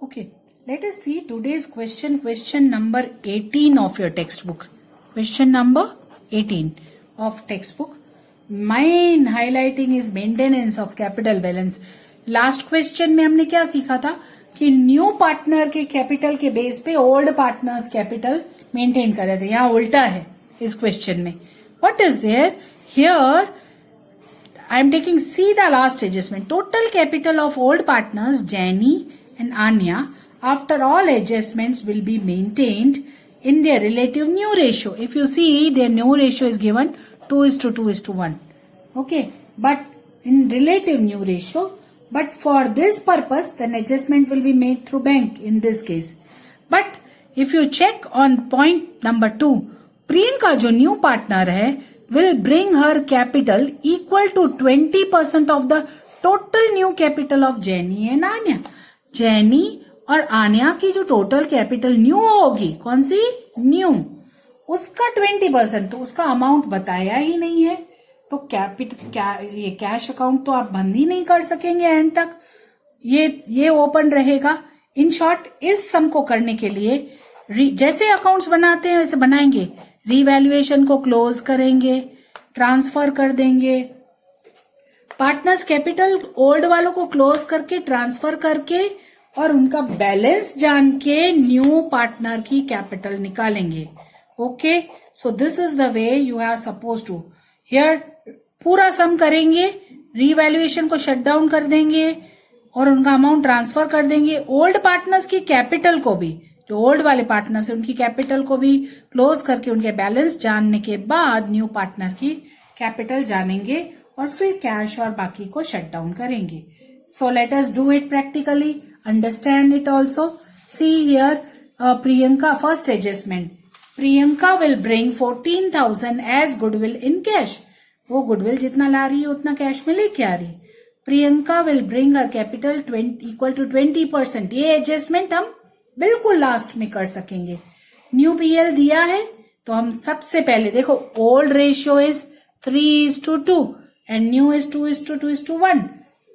Okay, let us see today's question number 18 of your textbook. Question number 18 of textbook. Main highlighting is maintenance of capital balance. Last question में हमने क्या सीखा था कि new partner के capital के base पे ओल्ड पार्टनर्स कैपिटल मेंटेन कर रहे थे. यहाँ उल्टा है इस क्वेश्चन में. What is there here? I am taking, see the last adjustment. Total capital of old partners Jenny and Anya after all adjustments will be maintained in their relative new ratio. If you see, their new ratio is given 2:2:1. Okay, but in relative new ratio, but for this purpose, then adjustment will be made through bank in this case. But if you check on point number 2, Priyanka जो new partner है will bring her capital equal to 20% of the total new capital of Jenny and Anya. Jenny और आन्या की जो total capital new होगी, कौन सी new, उसका 20%, तो उसका अमाउंट बताया ही नहीं है. तो ये कैश अकाउंट तो आप बंद ही नहीं कर सकेंगे एंड तक, ये ओपन रहेगा. इन शॉर्ट, इस सम को करने के लिए जैसे अकाउंट्स बनाते हैं वैसे बनाएंगे. रीवैल्यूएशन को क्लोज करेंगे, ट्रांसफर कर देंगे, पार्टनर्स कैपिटल ओल्ड वालों को क्लोज करके ट्रांसफर करके और उनका बैलेंस जान के न्यू पार्टनर की कैपिटल निकालेंगे. Okay, so this is the way you are suppose to. Here पूरा सम करेंगे, रीवैल्यूएशन को शट डाउन कर देंगे और उनका अमाउंट ट्रांसफर कर देंगे. ओल्ड पार्टनर्स की कैपिटल को भी, जो ओल्ड वाले पार्टनर्स है उनकी कैपिटल को भी क्लोज करके उनके बैलेंस जानने के बाद न्यू पार्टनर की कैपिटल जानेंगे और फिर कैश और बाकी को शट डाउन करेंगे. So let us do it practically, understand it also. See here, Priyanka first adjustment. Priyanka will bring 14,000 as goodwill in cash. वो गुडविल जितना ला रही है उतना कैश में लेके आ रही है. Priyanka will bring a capital equal to 20%. ये एडजस्टमेंट हम बिल्कुल लास्ट में कर सकेंगे. न्यू पीएल दिया है तो हम सबसे पहले देखो, old ratio is 3:2 and new is 2:1.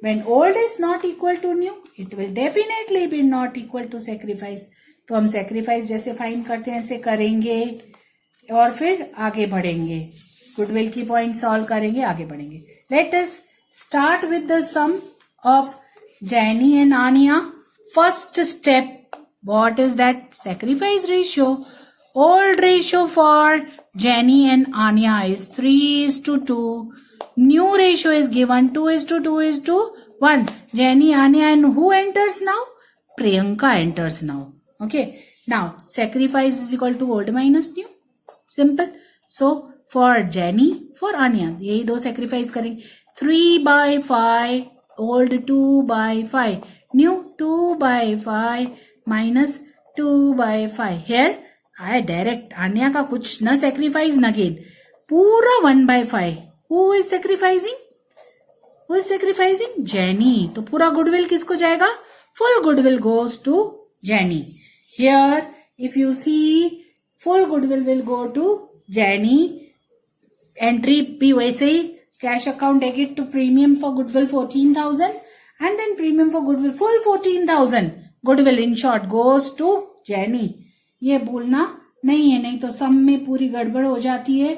When old is not equal to new, it will definitely be not equal to sacrifice. तो हम sacrifice जैसे फाइंड करते हैं ऐसे करेंगे और फिर आगे बढ़ेंगे. गुडविल की पॉइंट सॉल्व करेंगे, आगे बढ़ेंगे. Let us start with the sum of Jenny and Anya. First step, what is that? Sacrifice ratio. Old ratio for Jenny and Anya is 3:2. New ratio is given 2:1. Jenny, Anya, and who enters now? Priyanka enters now. Okay. Now, sacrifice is equal to old minus new. Simple. So, for Jenny, for Anya, यही दो sacrifice करेंगे. 3/5, old 2/5, new 2/5 minus 2/5. Here, I direct Anya का कुछ न sacrifice न gain. पूरा 1/5. Who is sacrificing? Who is sacrificing? Jenny. तो पूरा goodwill किसको जाएगा? Full goodwill goes to Jenny. Here, if you see, full goodwill will go to Jenny. Entry भी वैसे ही, cash account take it to premium for goodwill 14,000 and then premium for goodwill full 14,000. Goodwill in short goes to Jenny. ये भूलना नहीं है, नहीं तो सम में पूरी गड़बड़ हो जाती है,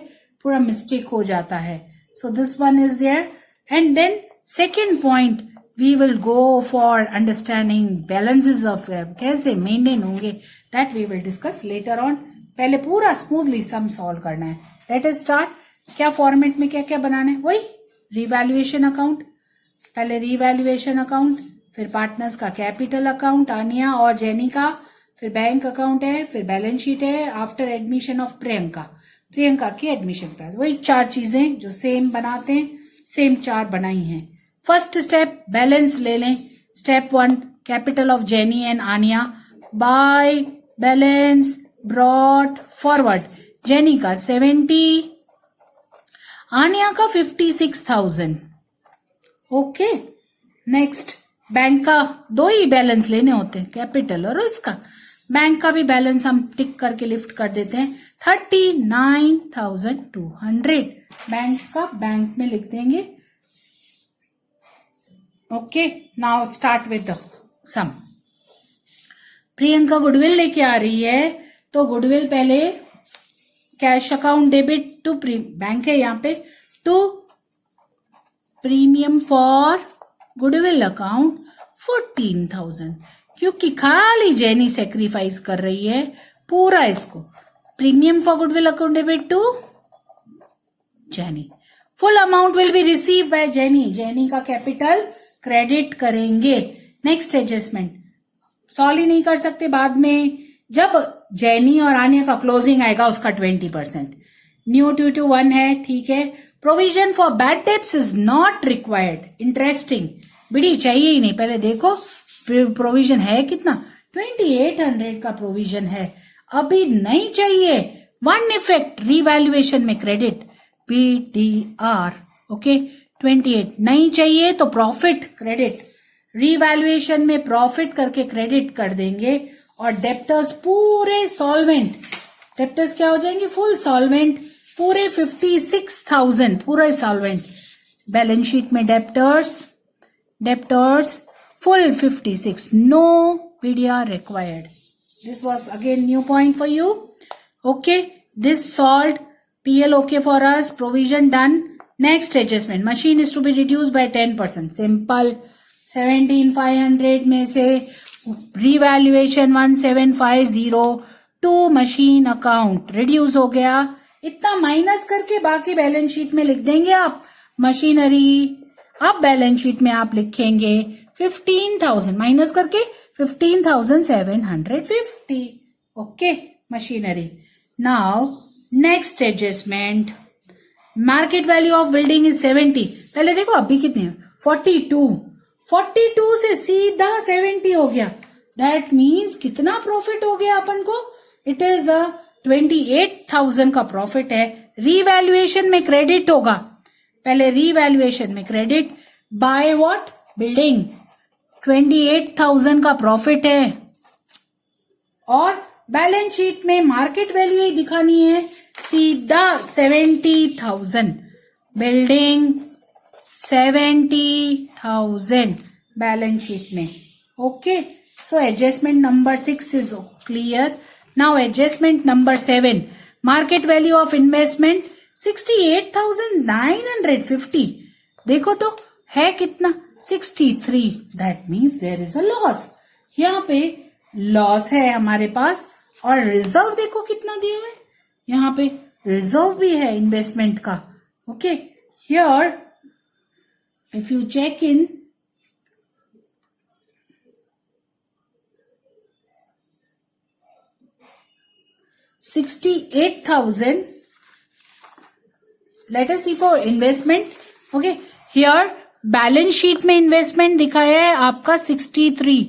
पूरा मिस्टेक हो जाता है. So this one is there. And then second point, we will go for understanding balances of कैसे मेंटेन होंगे, that we will discuss later on. पहले पूरा स्मूथली सम सॉल्व करना है. Let us start. क्या फॉर्मेट में क्या क्या बनाना है? वही रिवैल्यूएशन अकाउंट. पहले रिवैल्यूएशन अकाउंट, फिर पार्टनर्स का कैपिटल अकाउंट आनिया और जेनी का, फिर बैंक अकाउंट है, फिर बैलेंस शीट है. आफ्टर एडमिशन ऑफ प्रियंका की एडमिशन पर वही 4 चीजें जो सेम बनाते हैं, सेम 4 बनाई हैं. फर्स्ट स्टेप, बैलेंस ले लें. Step 1, capital of Jenny and Aaniya by balance brought forward. Jenny का 70, आनिया का 56,000. ओके. नेक्स्ट, बैंक का 2 ही बैलेंस लेने होते हैं, कैपिटल और इसका. बैंक का भी बैलेंस हम टिक करके लिफ्ट कर देते हैं, 39,200. बैंक का बैंक में लिख देंगे. Okay, now start with the sum. Priyanka goodwill लेके आ रही है, तो गुडविल पहले cash account debit to bank है यहाँ पे, to premium for goodwill account 14,000, क्योंकि खाली जेनी सेक्रीफाइस कर रही है पूरा इसको। Premium for goodwill account debit to Jenny, full amount will be receive by Jenny, Jenny का कैपिटल क्रेडिट करेंगे। नेक्स्ट एडजस्टमेंट सॉल्व ही नहीं कर सकते बाद में, जब जेनी और आनिया का क्लोजिंग आएगा उसका 20%। न्यू टू 1 है, ठीक है। Provision for bad debts is not required, interesting, bidi चाहिए ही नहीं। पहले देखो प्रोविजन है कितना, 2800 का प्रोविजन है, अभी नहीं चाहिए। वन इफेक्ट रीवैल्यूएशन में क्रेडिट PDR, ओके 28 नहीं चाहिए तो प्रॉफिट क्रेडिट, रीवैल्यूएशन में प्रॉफिट करके क्रेडिट कर देंगे। और डेप्टर्स पूरे सॉल्वेंट, डेप्टर्स क्या हो जाएंगे, फुल सॉल्वेंट, पूरे 56,000 पूरा सॉल्वेंट। बैलेंस शीट में debtors full 56, no PDR required. This was again new point for you. Okay, this solved. PL okay for us, provision done. Next adjustment, machine is to be reduced by 10%. Simple, 17,500 में से revaluation 1750 to machine account reduce हो गया, इतना minus करके बाकी balance sheet में लिख देंगे आप मशीनरी। अब बैलेंस शीट में आप लिखेंगे 15,000 माइनस करके 15,750, okay machinery. Now next adjustment, market value of building is 70, पहले देखो अभी कितने हैं 42 से सीधा 70 हो गया, दैट मीन्स कितना प्रॉफिट हो गया अपन को, इट इज 28,000 का प्रॉफिट है। रीवैल्यूएशन में क्रेडिट होगा, पहले रीवैल्यूएशन में क्रेडिट बाय व्हाट, बिल्डिंग, 28,000 का प्रॉफिट है। और बैलेंस शीट में मार्केट वैल्यू ही दिखानी है, सीधा 70,000, बिल्डिंग 70,000 बैलेंस शीट में, okay. So adjustment number 6 is clear. Now adjustment number 7, market value of investment 68,950, देखो तो है कितना 63, that means there is a loss, यहाँ पे लॉस है हमारे पास। और रिजर्व देखो कितना दिया हुआ है, यहाँ पे रिजर्व भी है इन्वेस्टमेंट का, okay. Here if you check in, $68,000, let us see for investment, okay। Here balance sheet में इन्वेस्टमेंट दिखाया है आपका 63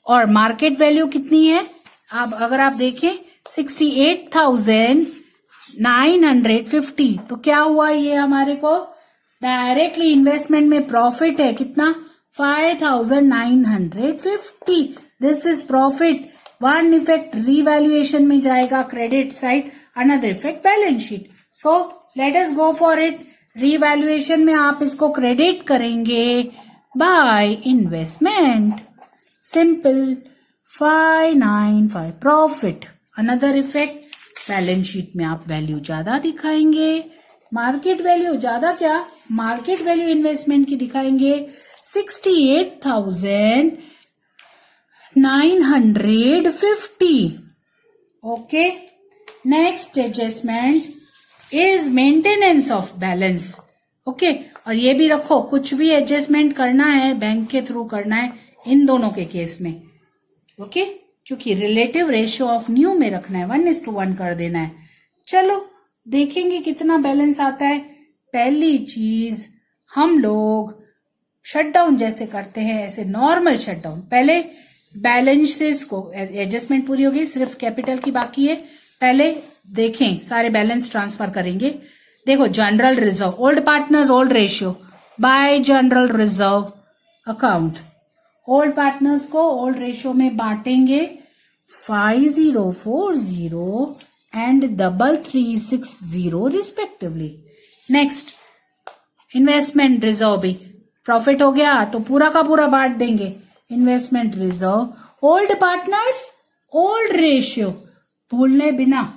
और मार्केट वैल्यू कितनी है, अब अगर आप देखें 68,950, तो क्या हुआ ये हमारे को डायरेक्टली इन्वेस्टमेंट में प्रॉफिट है कितना 5,950, this is profit. One effect revaluation में जाएगा credit side, another effect balance sheet. So let us go for it. Revaluation में आप इसको क्रेडिट करेंगे by investment, simple 595 profit. Another effect balance sheet में आप वैल्यू ज्यादा दिखाएंगे, मार्केट वैल्यू ज्यादा क्या, मार्केट वैल्यू इन्वेस्टमेंट की दिखाएंगे 68,950, okay. Next adjustment is maintenance of balance, okay. और ये भी रखो, कुछ भी एडजस्टमेंट करना है बैंक के थ्रू करना है इन दोनों के केस में, ओके, क्योंकि रिलेटिव रेशियो ऑफ न्यू में रखना है, 1:1 कर देना है। चलो देखेंगे कितना बैलेंस आता है। पहली चीज, हम लोग शटडाउन जैसे करते हैं ऐसे नॉर्मल शटडाउन, पहले बैलेंसेस को एडजस्टमेंट पूरी होगी, सिर्फ कैपिटल की बाकी है। पहले देखें सारे बैलेंस ट्रांसफर करेंगे। देखो general reserve, old partners old ratio by general reserve account, old partners को ओल्ड रेशियो में बांटेंगे 5040 and 3360 respectively. Next investment reserve भी प्रॉफिट हो गया तो पूरा का पूरा बांट देंगे investment reserve. Old partners, old ratio भूलने बिना,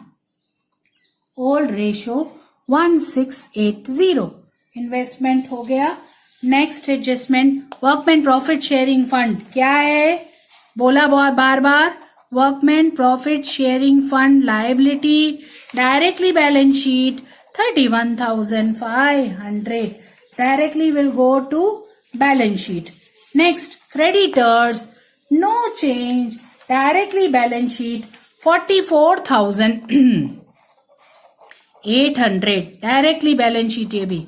ओल्ड रेशियो 1680, इन्वेस्टमेंट हो गया। Next adjustment, workman profit sharing fund क्या है, बोला बहुत बार बार, workman profit sharing fund liability, directly balance sheet 31,500 directly will go to balance sheet. Next, creditors, no change, directly balance sheet 44,800 directly balance sheet ये भी,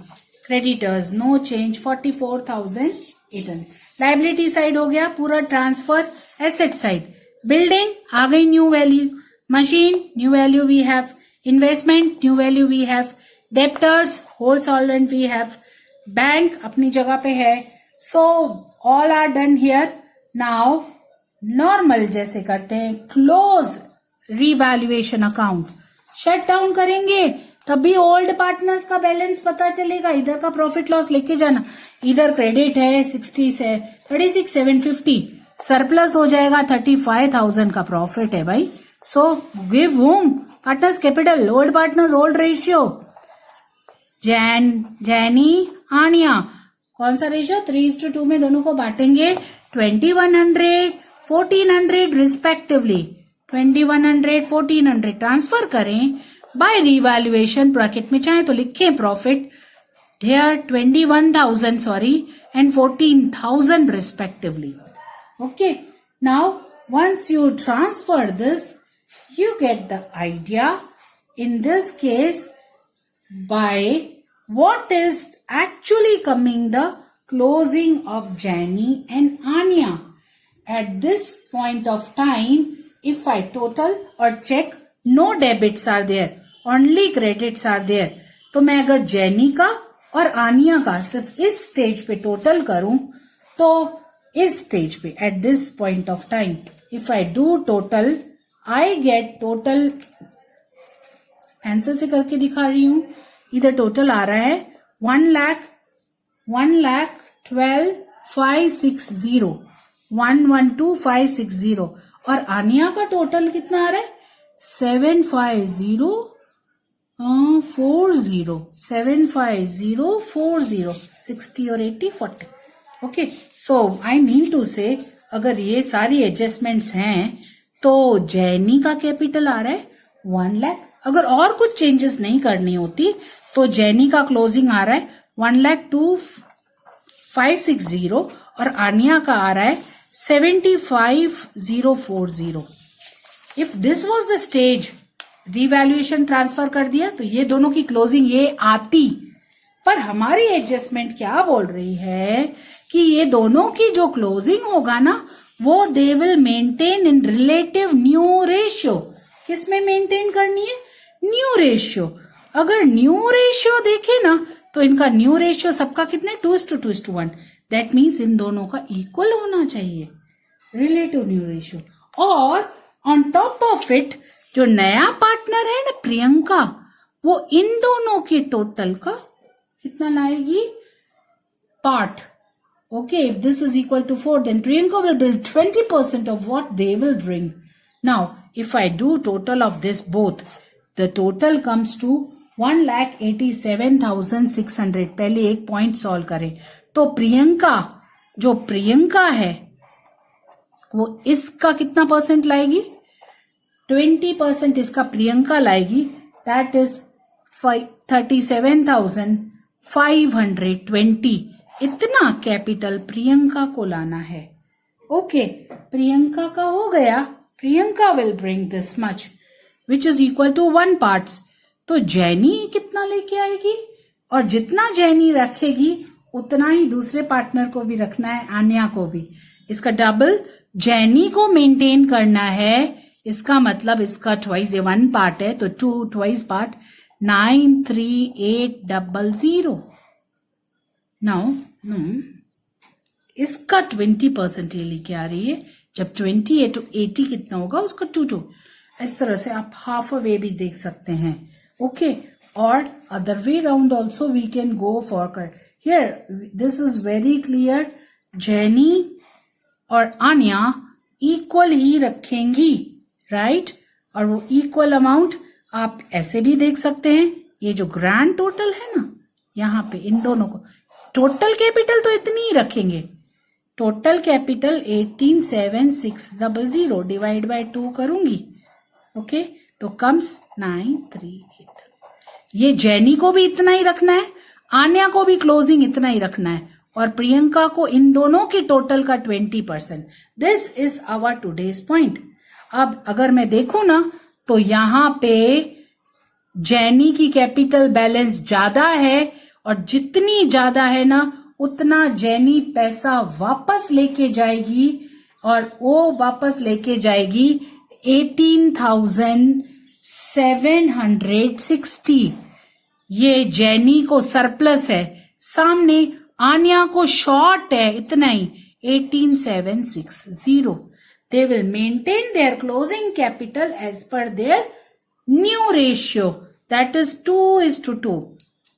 creditors no change 44,800. liability side हो गया पूरा ट्रांसफर। asset side, building आ गई new value, machine new value we have, investment new value we have, debtors whole solvent we have, bank अपनी जगह पे है। So all are done here. Now normal जैसे करते हैं, close revaluation account, shut down करेंगे तब भी ओल्ड पार्टनर्स का बैलेंस पता चलेगा। इधर का प्रॉफिट लॉस लेके जाना, इधर क्रेडिट है 60 से 36,750, सरप्लस हो जाएगा 35,000 का प्रॉफिट है भाई। So give home partners capital, old partners old ratio, Jenny Aaniya कौन सा रेशियो 3:2 में दोनों को बांटेंगे, 2100 1400 रिस्पेक्टिवली, 2100 1400 ट्रांसफर करें बाय रिवैल्यूएशन। ब्रैकेट में चाहे तो लिखें profit here 21,000 sorry and 14,000 respectively. Okay, now once you transfer this you get the idea in this case by what is actually coming the closing of Jenny and Anya. At this point of time, if I total or check, no debits are there, only credits are there. तो मैं अगर jenny का और आनिया का सिर्फ इस stage पे total करूं तो इस स्टेज पे at this point of time, if I do total, I get total, pencil से करके दिखा रही हूं, इधर टोटल आ रहा है 1,12,560, 112,560 और आनिया का टोटल कितना आ रहा है 75040, 75040, 60 और 80 40। Okay, so I mean to say अगर ये सारी एडजस्टमेंट्स हैं तो जैनी का कैपिटल आ रहा है 1 लाख। अगर और कुछ चेंजेस नहीं करनी होती तो जैनी का क्लोजिंग आ रहा है 1,02,560 और आनिया का आ रहा है 75,040। If this was the stage, revaluation transfer कर दिया तो ये दोनों की क्लोजिंग ये आती, पर हमारी एडजस्टमेंट क्या बोल रही है कि ये दोनों की जो क्लोजिंग होगा ना वो they will maintain in relative new ratio. किस में मेंटेन करनी है, न्यू रेशियो। अगर न्यू रेशियो देखे ना तो इनका न्यू रेशियो सबका कितने 2:1, दैट मीन्स इन दोनों का इक्वल होना चाहिए, रिलेटिव न्यू रेशियो। और ऑन टॉप ऑफ इट जो नया पार्टनर है ना प्रियंका, वो इन दोनों के टोटल का कितना लाएगी, part. Okay, if this is equal to 4, then Priyanka will build 20% of what they will bring. Now, if I do total of this both, the total comes to 1,87,600. पहले एक पॉइंट सॉल्व करें तो प्रियंका, जो प्रियंका है वो इसका कितना परसेंट लाएगी, 20% इसका प्रियंका लाएगी, दैट इज 37,520। इतना कैपिटल प्रियंका को लाना है। ओके, प्रियंका का हो गया, Priyanka will bring this much which is equal to 1 parts. तो जैनी कितना लेके आएगी, और जितना जैनी रखेगी उतना ही दूसरे पार्टनर को भी रखना है, आन्या को भी। इसका डबल जैनी को मेंटेन करना है, इसका मतलब इसका ट्वाइस, ये 1 पार्ट है तो 2 ट्वाइस पार्ट, 93800। नाउ इसका 20% ये लेके आ रही है, जब 20 है तो 80 कितना होगा उसका 2 इस तरह से आप हाफ अ वे भी देख सकते हैं। ओके, और other way round also we can go for कर। Here this is very clear, Jenny और आन्या इक्वल ही रखेंगी, राइट? और वो इक्वल अमाउंट आप ऐसे भी देख सकते हैं, ये जो ग्रैंड टोटल है ना, यहां पे इन दोनों को टोटल कैपिटल तो इतनी ही रखेंगे। टोटल कैपिटल 18,7,600 डिवाइड बाय 2 करूंगी, ओके, तो कम्स 938। ये जेनी को भी इतना ही रखना है, आन्या को भी क्लोजिंग इतना ही रखना है, और प्रियंका को इन दोनों के टोटल का 20%। This is our today's point. अब अगर मैं देखूं ना, तो यहां पे जेनी की कैपिटल बैलेंस ज्यादा है, और जितनी ज्यादा है ना उतना जेनी पैसा वापस लेके जाएगी, और वो वापस लेके जाएगी 18,760। ये जेनी को सरप्लस है, सामने आन्या को शॉर्ट है, इतना ही 18,760। They will maintain their closing capital as per their new ratio, that is 2:2.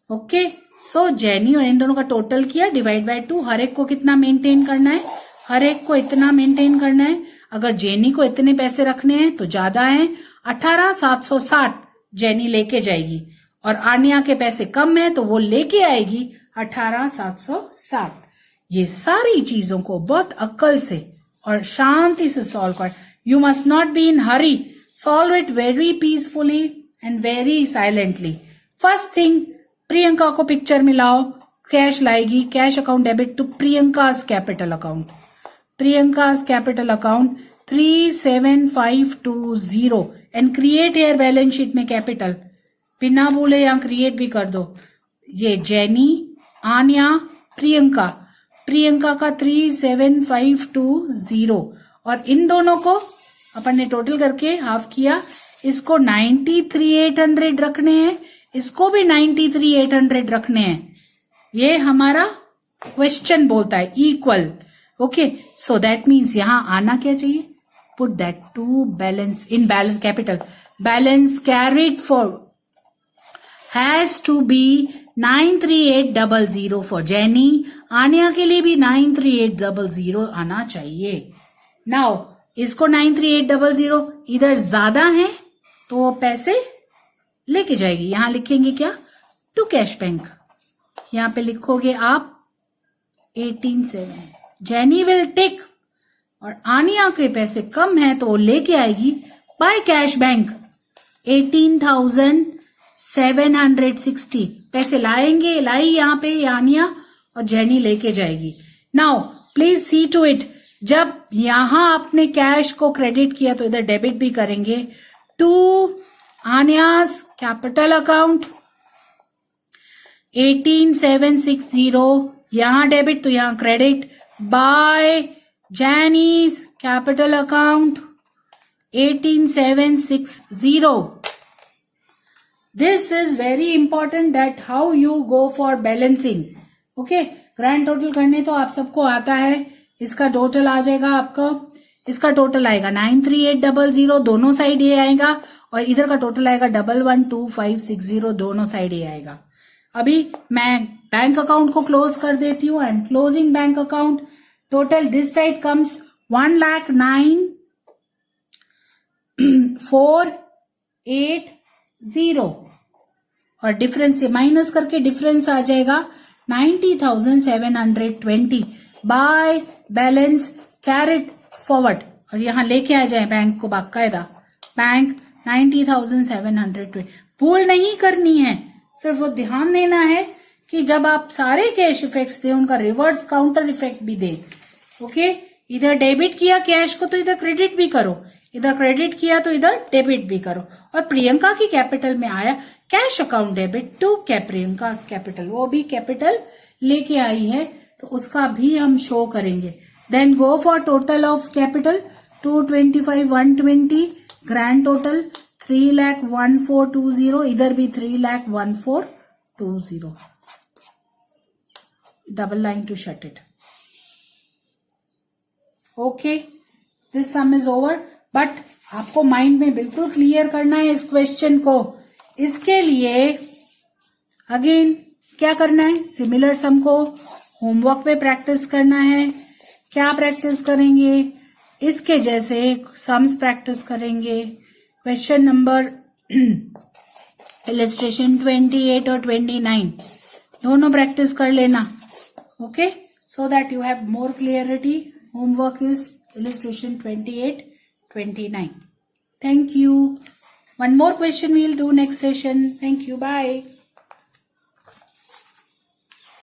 Okay, so jenny और इन दोनों का टोटल किया, डिवाइड बाय 2। हर एक को कितना मेंटेन करना है? हर एक को इतना मेंटेन करना है। अगर जेनी को इतने पैसे रखने हैं तो ज्यादा है, 18,760 जेनी लेके जाएगी, और आन्या के पैसे कम है तो वो लेके आएगी 18,760। ये सारी चीजों को बहुत अक्ल से और शांति से सॉल्व कर। You must not be in hurry, solve it very peacefully and very silently. First thing, Priyanka को पिक्चर में लाओ, कैश लाएगी, cash account debit to Priyanka's capital account. Priyanka's capital account 37520 and create here balance sheet में capital, बिना भूले यहां create भी कर दो। ये जेनी, आन्या, प्रियंका, प्रियंका का 37520, और इन दोनों को अपन ने टोटल करके हाफ किया। इसको 93,800 रखने हैं, इसको भी 93,800 रखने हैं। ये हमारा क्वेश्चन बोलता है equal. Okay, so that means यहां आना क्या चाहिए? Put that to balance in balance capital. Balance carried for has to be 93800 for Jenny. Aanya के लिए भी 93800 आना चाहिए। नाउ इसको 93800 इधर ज्यादा है तो वो पैसे लेके जाएगी। यहां लिखेंगे क्या? To cash bank. यहां पे लिखोगे आप 18,700। जेनी विल टेक, और आन्या के पैसे कम है तो वो लेके आएगी बाय कैश बैंक 18,760। पैसे लाएंगे, लाई यहां पे आन्या, और जेनी लेके जाएगी। Now please see to it, जब यहां आपने कैश को क्रेडिट किया तो इधर डेबिट भी करेंगे टू आन्यास कैपिटल अकाउंट 18,760। यहां डेबिट तो यहां credit by Jenny's capital account 18,760। This is very important that how you go for balancing. Okay, grand total करने तो आप सबको आता है। इसका टोटल आ जाएगा आपका, इसका टोटल आएगा 93800, दोनों साइड ये आएगा, और इधर का टोटल आएगा 112560, दोनों साइड ये आएगा। अभी मैं बैंक अकाउंट को क्लोज कर देती हूँ। And closing bank account total this side comes 1,09,480, और डिफरेंस से माइनस करके डिफरेंस आ जाएगा 90,720 बाय बैलेंस कैरिड फॉरवर्ड। और यहां लेके आ जाए बैंक को बाकायदा, बैंक 90,720। भूल नहीं करनी है, सिर्फ वो ध्यान देना है कि जब आप सारे कैश इफेक्ट्स दें उनका रिवर्स काउंटर इफेक्ट भी दें। ओके, इधर डेबिट किया कैश को तो इधर क्रेडिट भी करो, इधर क्रेडिट किया तो इधर डेबिट भी करो। और प्रियंका की कैपिटल में आया cash account debit to Priyanka capital, वो भी कैपिटल लेके आई है तो उसका भी हम शो करेंगे। Then go for total of capital 225,120, grand total 3,14,20, इधर भी 3,14,20। Double line to shut it. Okay, this sum is over, but आपको माइंड में बिल्कुल क्लियर करना है इस क्वेश्चन को। इसके लिए अगेन क्या करना है? सिमिलर सम को होमवर्क में प्रैक्टिस करना है क्या प्रैक्टिस करेंगे? इसके जैसे सम्स प्रैक्टिस करेंगे. क्वेश्चन नंबर इलिस्ट्रेशन 28 और 29 दोनों प्रैक्टिस कर लेना. Okay, so that you have more clarity. Homework is illustration 28, 29. Thank you. One more question we will do next session. Thank you. Bye.